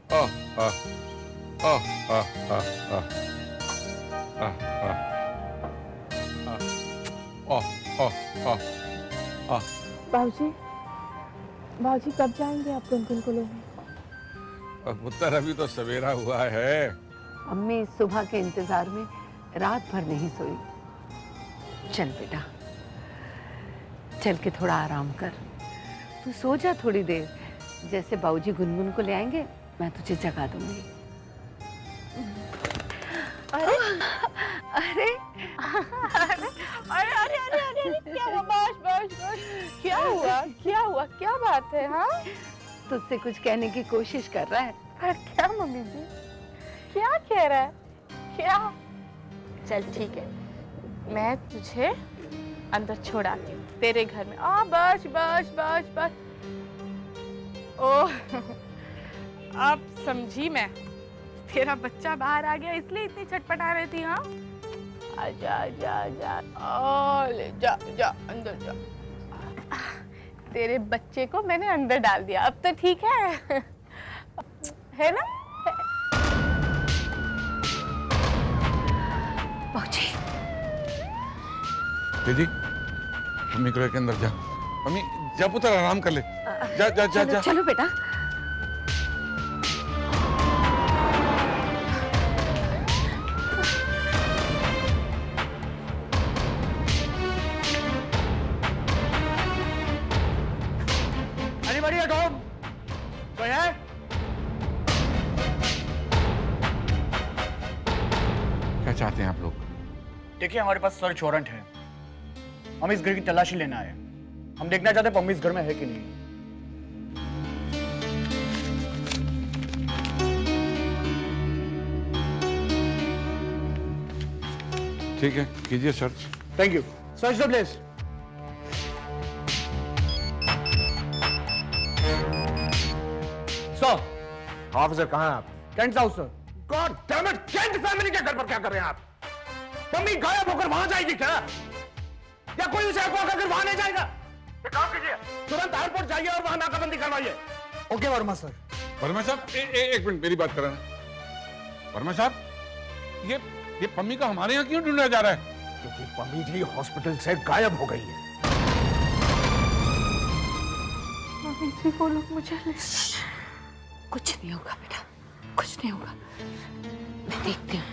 ओह, ओह, ओह, ओह, ओह, ओह, ओह, ओह, ओह, ओह, ओह। बाबूजी, बाबूजी कब जाएंगे आप गुनगुन को लेने? पुत्र अभी तो सवेरा हुआ है। अम्मी सुबह के इंतजार में रात भर नहीं सोई। चल बेटा, चल के थोड़ा आराम कर। तू सो जा थोड़ी देर। जैसे बाबूजी गुनगुन को ले आएंगे मैं तुझे जगा दूंगी। अरे अरे अरे अरे अरे अरे अरे क्या हुआ? बस बस बस, क्या हुआ? क्या हुआ? क्या बात है? हाँ, तुझसे कुछ कहने की कोशिश कर रहा है। पर क्या मम्मी जी, क्या कह रहा है? क्या? चल ठीक है, मैं तुझे अंदर छोड़ आती हूँ तेरे घर में। बस बस बस बस। ओह अब समझी मैं, तेरा बच्चा बाहर आ गया इसलिए इतनी छटपटा रही थी। हाँ, आजा आजा आजा, ले जा जा अंदर जा। तेरे बच्चे को मैंने अंदर डाल दिया, अब तो ठीक है ना? बाबूजी, दीदी, मम्मी को लेके अंदर जा। मम्मी जा पुत्र, आराम कर ले। जा जा जा जा। चलो बेटा। Anybody at home? कोई है? क्या चाहते हैं आप लोग? देखिए, हमारे पास सर्च वारंट है। हम इस घर की तलाशी लेना है। हम देखना चाहते हैं पम्मी इस घर में है कि नहीं। ठीक है, कीजिए search. Thank you. Search the place. Sir, officer कहाँ हैं आप? Kent house sir. God damn it, Kent family के घर पर क्या कर रहे हैं आप? मम्मी गायब होकर वहां जाएगी क्या? या कोई उसे अगवा कर वहां ले जाएगा? एक काम कीजिए, तुरंत एयरपोर्ट जाइए और वहां नाकाबंदी करवाइए। Okay Verma sir. वर्मा साहब, एक मिनट मेरी बात कराना। वर्मा साहब, ये पम्मी का हमारे यहाँ क्यों ढूंढा जा रहा है? क्योंकि मम्मी जी हॉस्पिटल से गायब हो गई है। मम्मी जी वो लोग मुझे कुछ नहीं होगा बेटा, कुछ नहीं होगा। मैं देखती हूँ।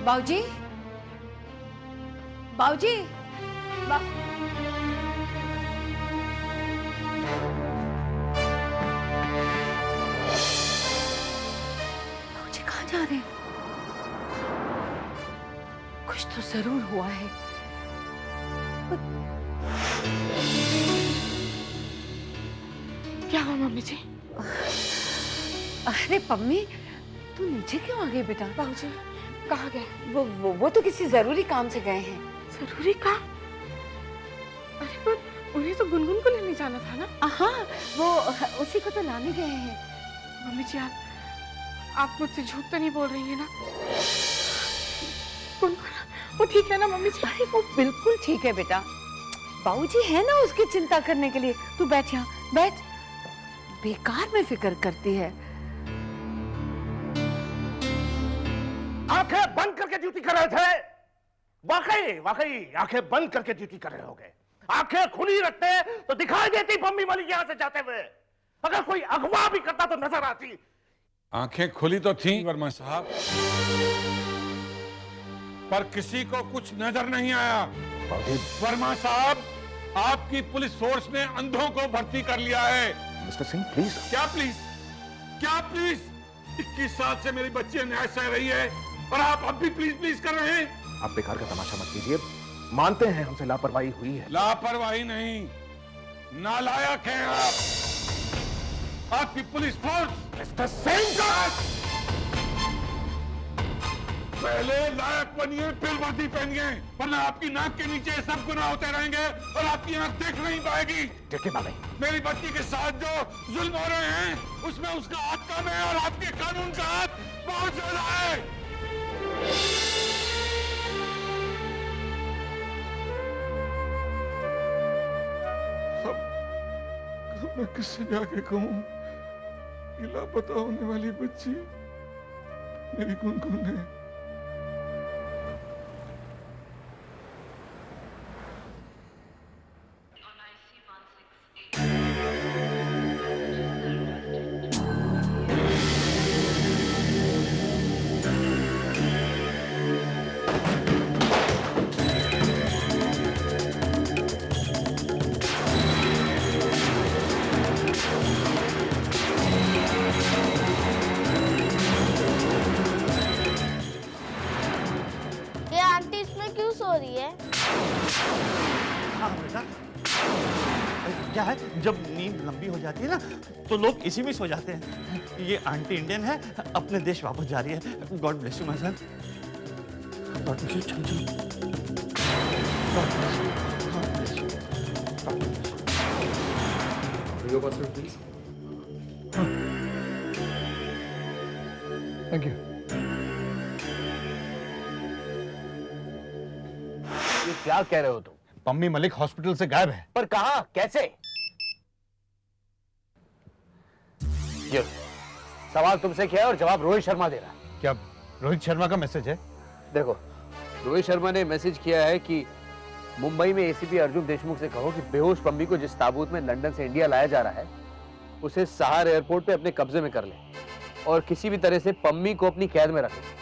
बाबूजी, बाबूजी, बाबूजी कहाँ जा रहे हैं? कुछ तो जरूर हुआ है। क्या हुआ मम्मी जी? अरे पम्मी, तू नीचे क्यों आ गई बेटा? बाबूजी कहाँ गए? वो तो किसी जरूरी काम से गए हैं। जरूरी काम? अरे पर उन्हें तो गुनगुन को लेने जाना था ना। हाँ, वो उसी को तो लाने गए हैं। मम्मी जी आप मुझसे झूठ तो नहीं बोल रही है ना? गुनगुन वो ठीक है ना मम्मी जी? अरे वो बिल्कुल ठीक है बेटा। बाबूजी है ना उसकी चिंता करने के लिए। तू बैठ यहाँ, बैठ। बेकार में फिक्र करती है। आंखें बंद करके ड्यूटी कर रहे थे। वाकई वाकई आंखें बंद करके ड्यूटी कर रहे होगे। आंखें खुली रखते तो दिखाई देती मम्मी मलिक यहां से जाते हुए। अगर कोई अगवा भी करता तो नजर आती। आंखें खुली तो थी वर्मा साहब, पर किसी को कुछ नजर नहीं आया। वर्मा साहब, आपकी पुलिस फोर्स ने अंधों को भर्ती कर लिया है। Mister Singh please. क्या प्लीज? क्या प्लीज? 21 साल से मेरी बच्ची न्याय सह रही है और आप अब भी प्लीज प्लीज कर रहे हैं। आप बेकार का तमाशा मत कीजिए। मानते हैं हमसे लापरवाही हुई है। लापरवाही नहीं, नालायक हैं आप। आपकी पुलिस फोर्स मिस्टर सिंह का पहले लायक बनिए, फिर वर्दी पहनिए, वरना आपकी नाक के नीचे सब गुनाह होते रहेंगे और आपकी आंख देख नहीं पाएगी। देखिए बाबा, मेरी बच्ची के साथ जो जुल्म हो रहे हैं उसमें उसका हाथ कम है और आपके कानून का हाथ बहुत ज्यादा है। मैं किससे जाके कहूं कि लापता होने वाली बच्ची मेरी गुनगुन है। ये आंटी इसमें क्यों सो रही है? हाँ बेटा, क्या है जब नींद लंबी हो जाती है ना तो लोग इसी में सो जाते हैं। ये आंटी इंडियन है, अपने देश वापस जा रही है। God bless you my son. God bless you. चल चल। God bless you. God bless you. God bless you. Yoga sir please. Thank you. ये क्या कह रहे हो तुम? पम्मी मलिक हॉस्पिटल से गायब है। पर कहां, कैसे? ये सवाल तुमसे किया है और जवाब रोहित शर्मा दे रहा है। क्या रोहित शर्मा का मैसेज है? देखो, रोहित शर्मा ने मैसेज किया है कि मुंबई में एसीपी अर्जुन देशमुख से कहो कि बेहोश पम्मी को जिस ताबूत में लंदन से इंडिया लाया जा रहा है उसे सहार एयरपोर्ट पे अपने कब्जे में कर ले और किसी भी तरह से पम्मी को अपनी कैद में रखे।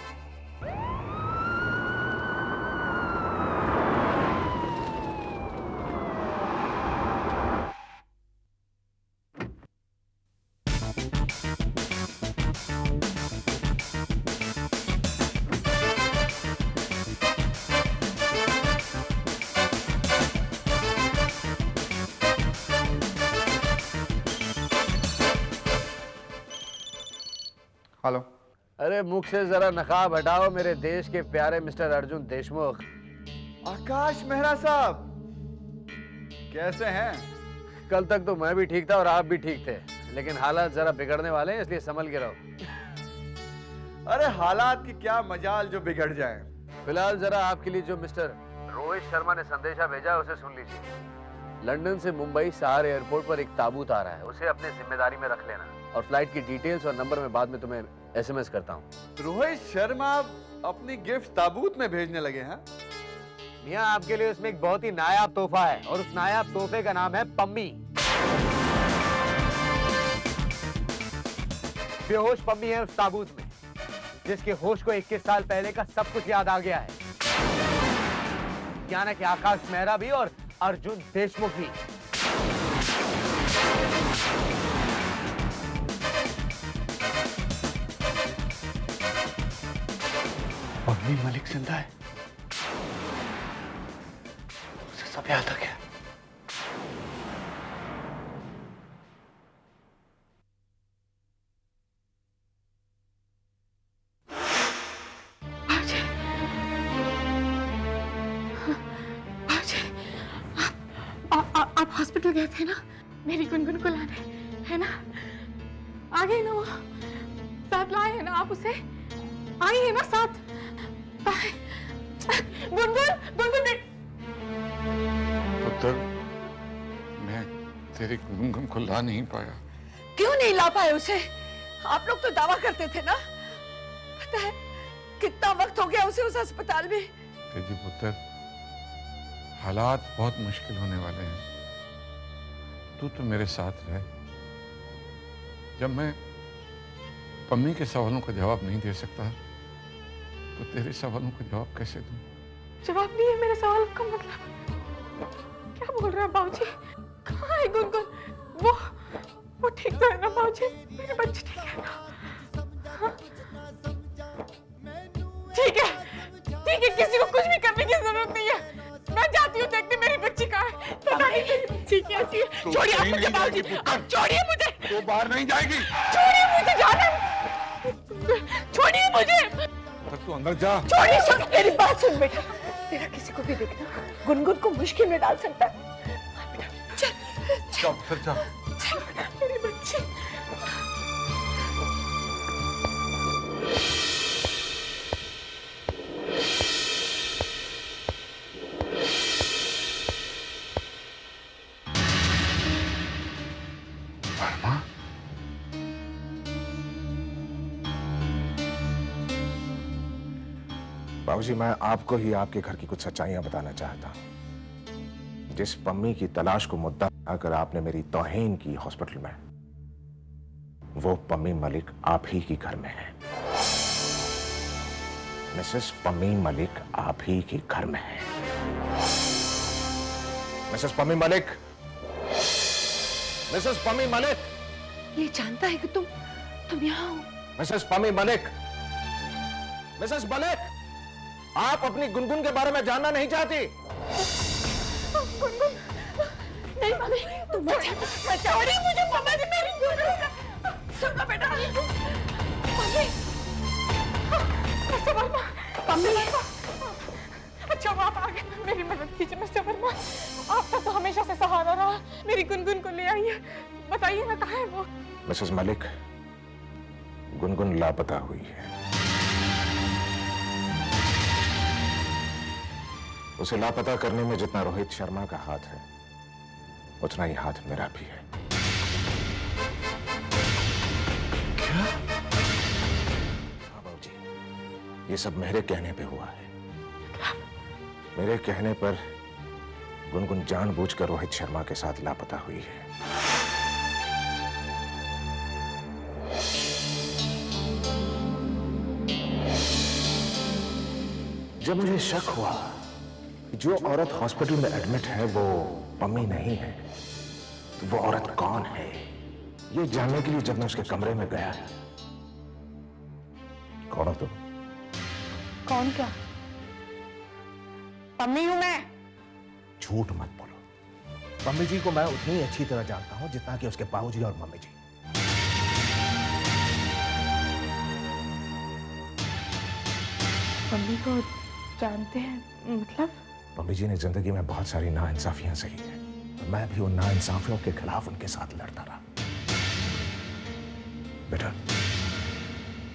हेलो। अरे मुख से जरा नकाब हटाओ मेरे देश के प्यारे मिस्टर अर्जुन देशमुख। आकाश मेहरा साहब, कैसे हैं? कल तक तो मैं भी ठीक था और आप भी ठीक थे, लेकिन हालात जरा बिगड़ने वाले हैं, इसलिए संभल के रहो। अरे हालात की क्या मजाल जो बिगड़ जाएं। फिलहाल जरा आपके लिए जो मिस्टर रोहित शर्मा ने संदेशा भेजा है उसे सुन लीजिए। लंदन से मुंबई सहार एयरपोर्ट पर एक ताबूत आ रहा है, उसे अपने जिम्मेदारी में रख लेना और फ्लाइट की डिटेल्स और नंबर मैं बाद में तुम्हें एसएमएस करता हूँ। रोहित शर्मा अपनी गिफ्ट ताबूत में भेजने लगे हैं? मियां, आपके लिए उसमें एक बहुत ही नायाब तोहफा है और उस नायाब तोहफे का नाम है पम्मी। बेहोश पम्मी है उस ताबूत में, जिसके होश को 21 साल पहले का सब कुछ याद आ गया है। यानी कि आकाश मेहरा भी और अर्जुन देशमुख भी। पम्मी मलिक जिंदा है, उसे सब याद आ गया। आप हॉस्पिटल गए थे ना मेरी गुनगुन को लाने, है ना? आ गए ना वो? साथ लाए हैं ना आप उसे? आई है ना साथ? गुनगुन, गुनगुन पुत्र, मैं तेरी गुनगुन को ला नहीं पाया। क्यों नहीं ला पाए उसे? आप लोग तो दावा करते थे ना। पता है कितना वक्त हो गया उसे उस अस्पताल में। तेजी पुत्र, हालात बहुत मुश्किल होने वाले हैं। तू तो मेरे साथ रह। जब मैं पम्मी के सवालों का जवाब नहीं दे सकता तो तेरे सवालों का जवाब कैसे दूं? जवाब नहीं है मेरे सवाल का मतलब? क्या बोल रहे हैं बाबूजी? कहाँ है गुनगुन? वो ठीक तो है ना बाबूजी? मेरे बच्चे ठीक है ना? हाँ? ठीक है, किसी को कुछ भी करने की जरूरत नहीं है। मैं जाती हूँ देखने मेरी बच्ची कहाँ है। पता नहीं मेरी बच्ची कैसी है। छोड़िए आप मुझे बाबूजी, आप छोड़िए मुझे। तू बाहर नहीं जाएगी। छोड़िए मुझे, जाने। छोड़िए मुझे। पर तू अंदर जा। छोड़िए, मेरी बात सुन बेटा, तेरा किसी को भी देखना गुनगुन को मुश्किल में डाल सकता है। जा फिर जा। मेरी बच्ची। बाबूजी, मैं आपको ही आपके घर की कुछ सच्चाइयां बताना चाहता हूं। जिस पम्मी की तलाश को मुद्दा बनाकर आपने मेरी तौहीन की हॉस्पिटल में, वो पम्मी मलिक आप ही के घर में है। मिसेस पम्मी मलिक आप ही के घर में है। मिसेस पम्मी मलिक, मिसेस पम्मी मलिक, ये जानता है कि तुम यहाँ हो। मिसेस पम्मी मलिक, मिसेस मलिक, आप अपनी गुनगुन के बारे में जानना नहीं चाहती? गुनगुन, नहीं मम्मी, तुम मत छोड़िए मुझे, समझ मेरी गुनगुन। सुनो बेटा, मम्मी, मिस्टर वर्मा, मम्मी, अच्छा आप आ गए, मेरी मदद कीजिए मिस्टर वर्मा। आपका तो हमेशा से सहारा रहा, मेरी गुनगुन को ले आइए, बताइए ना कहाँ है वो। मिसेस मलिक, गुनगुन लापता हुई है। उसे लापता करने में जितना रोहित शर्मा का हाथ है, उतना ही हाथ मेरा भी है। क्या? हाँ बाबूजी, ये सब मेरे कहने पे हुआ है। मेरे कहने पर गुनगुन जानबूझकर रोहित शर्मा के साथ लापता हुई है। जब मुझे शक हुआ कि जो औरत हॉस्पिटल में एडमिट है वो पम्मी नहीं है, तो वो औरत कौन है, ये जानने के लिए जब मैं उसके कमरे में गया। कौन हो तुम? कौन क्या? पम्मी हूं मैं। झूठ मत बोलो। पम्मी जी को मैं उतनी ही अच्छी तरह जानता हूं जितना कि उसके बाबूजी और मम्मी जी। पम्मी को जानते हैं मतलब? मम्मी जी ने जिंदगी में बहुत सारी नाइंसाफियां सही हैं, और मैं भी उन नाइंसाफियों के खिलाफ उनके साथ लड़ता रहा। बेटा,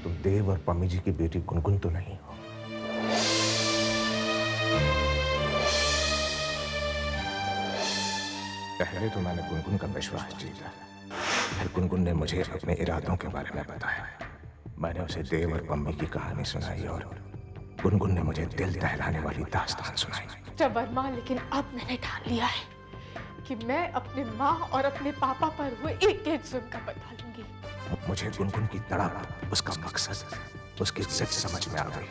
तुम देव और पम्मी जी की बेटी गुनगुन तो नहीं हो? पहले तो मैंने गुनगुन का विश्वास जीता, फिर गुनगुन ने मुझे अपने इरादों के बारे में बताया। मैंने उसे देव और पम्मी की कहानी सुनाई और गुनगुन ने मुझे दिल दहलाने वाली दास्तान सुनाई। जब वर्मा, लेकिन अब मैंने ठान लिया है कि मैं अपने माँ और अपने पापा पर हुए एक एक जुल्म का बदला लूंगी। अब मुझे गुनगुन की तड़प, उसका मकसद, उसकी जिद समझ में आ गई।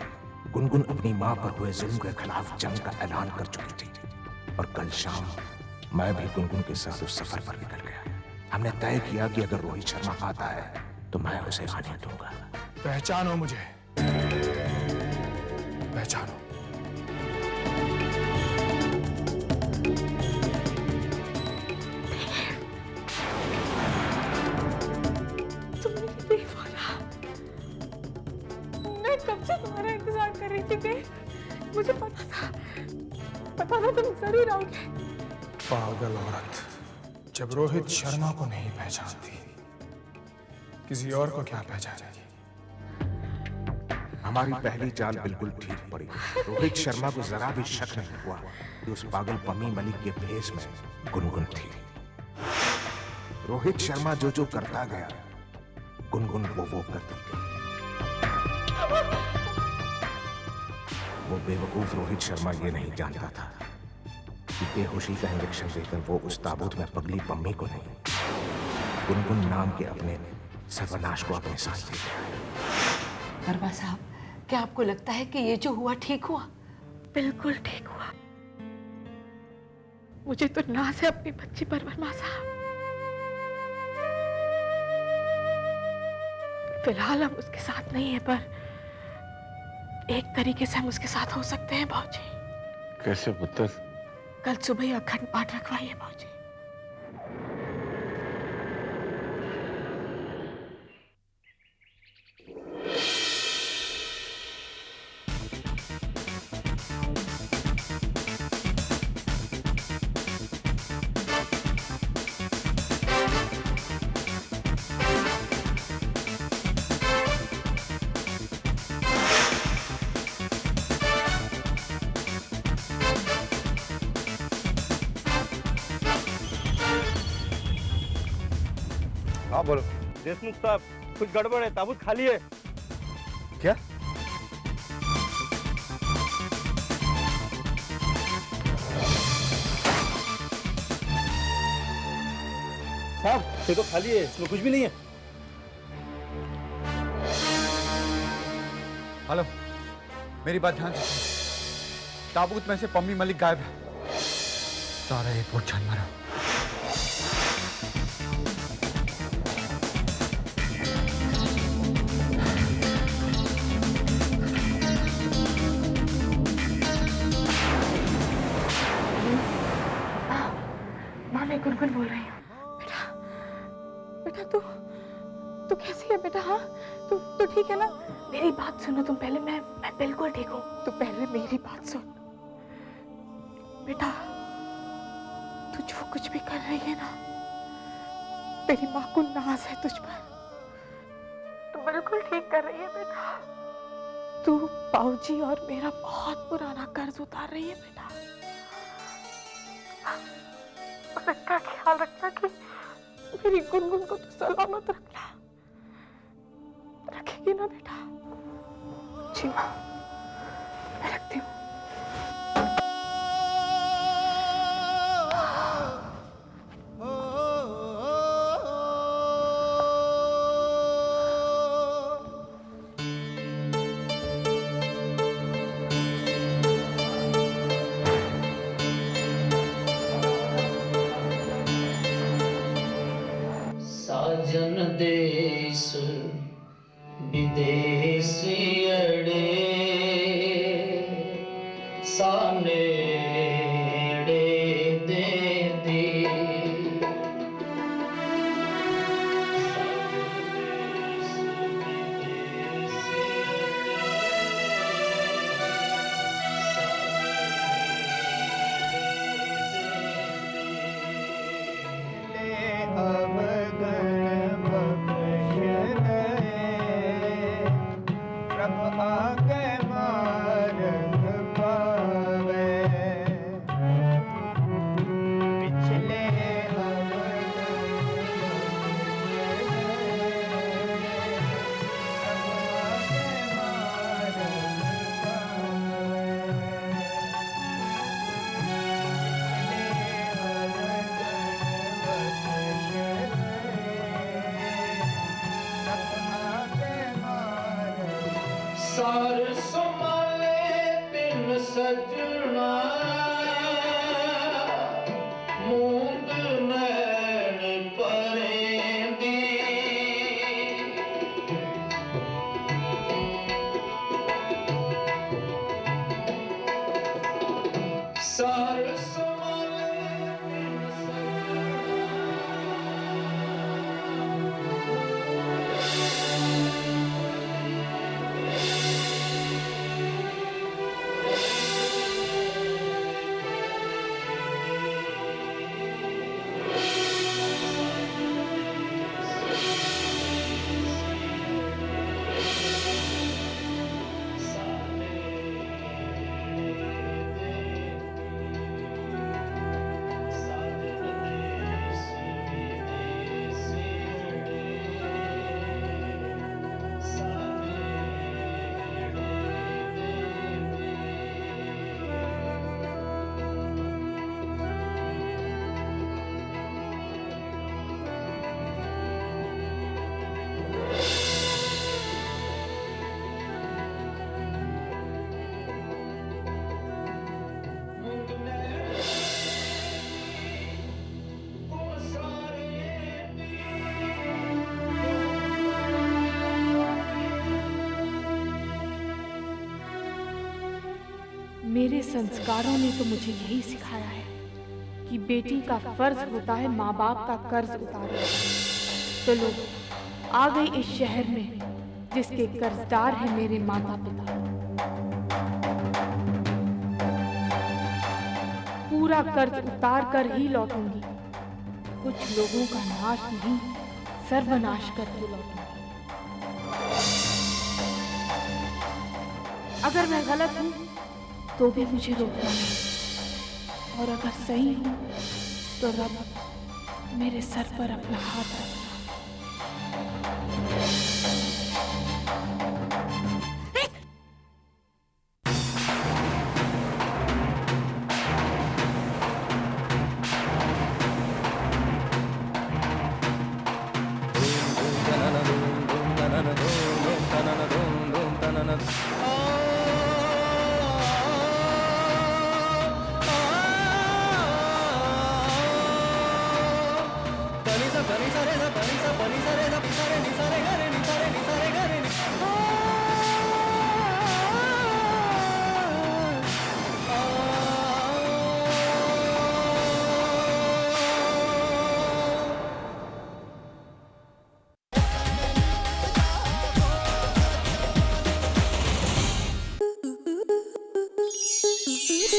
गुनगुन अपनी माँ पर हुए जुल्म के खिलाफ जंग का ऐलान कर चुकी थी, और कल शाम मैं भी गुनगुन के साथ उस सफर पर निकल गया। हमने तय किया कि अगर रोहित शर्मा आता है तो मैं उसे आने दूंगा। पहचानो मुझे, पहचानो। तुमने देव बोला। मैं कब से तुम्हारा इंतजार कर रही थी देव। मुझे पता था तुम जरूर आओगे। पागल औरत, जब रोहित शर्मा को नहीं पहचानती, किसी और को क्या पहचानेगी? हमारी पहली चाल बिल्कुल ठीक पड़ी। रोहित शर्मा को जरा भी शक नहीं हुआ कि उस पागल पम्मी मलिक के भेष में गुनगुन थी। रोहित शर्मा जो जो करता गया, गुनगुन वो करती गई। वो बेवकूफ रोहित शर्मा ये नहीं जानता था कि बेहोशी का इंजेक्शन देकर वो उस ताबूत में पगली पम्मी को नहीं, गुनगुन नाम के अपने सर्वनाश को अपने साथ ले गया। वर्मा साहब, क्या आपको लगता है कि ये जो हुआ ठीक हुआ? बिल्कुल ठीक हुआ। मुझे तो नाज है अपनी बच्ची पर वर्मा साहब। फिलहाल हम उसके साथ नहीं है, पर एक तरीके से हम उसके साथ हो सकते हैं बाबूजी। कैसे पुत्र? कल सुबह ही अखंड पाठ रखवाइए बाबूजी। हाँ बोलो। देशमुख साहब, कुछ गड़बड़ है, ताबूत खाली है। क्या? साहब ये तो खाली है, इसमें कुछ भी नहीं है। हेलो, मेरी बात ध्यान से सुनो। ताबूत में से पम्मी मलिक गायब है। सारा एयरपोर्ट छान मारा। माँ मैं गुनगुन बोल रही हूँ। बेटा बेटा तू कैसी है बेटा? हाँ तू ठीक है ना? मेरी बात सुनो तुम पहले। मैं बिल्कुल ठीक हूँ। तू पहले मेरी बात सुन बेटा। तू जो कुछ भी कर रही है ना, तेरी माँ को नाज है तुझ पर। तू बिल्कुल ठीक कर रही है बेटा। तू बाबूजी और मेरा बहुत पुराना कर्ज उतार रही है बेटा। और इसका ख्याल रखना कि मेरी गुनगुन को तो सलामत रखना। रखेगी ना बेटा? जी मैं रखती हूँ। साजन देश विदेश अड़े साने दे दी सार संभाले बिन सजना मूंद नैन परेंदी सार संभाले बिन मेरे संस्कारों ने तो मुझे यही सिखाया है कि बेटी का फर्ज होता है माँ बाप का कर्ज उतारना। तो लो आ गई इस शहर में जिसके कर्जदार हैं मेरे माता पिता। पूरा कर्ज उतार कर ही लौटूंगी। कुछ लोगों का नाश नहीं, सर्वनाश करके लौटूंगी। अगर मैं गलत हूं तो भी मुझे रोकना नहीं, और अगर सही हूं तो रब मेरे सर पर अपना हाथ रखना।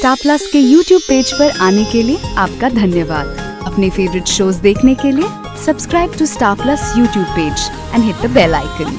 स्टार प्लस के YouTube पेज पर आने के लिए आपका धन्यवाद। अपने फेवरेट शोज देखने के लिए subscribe to Star Plus YouTube page and hit the bell icon.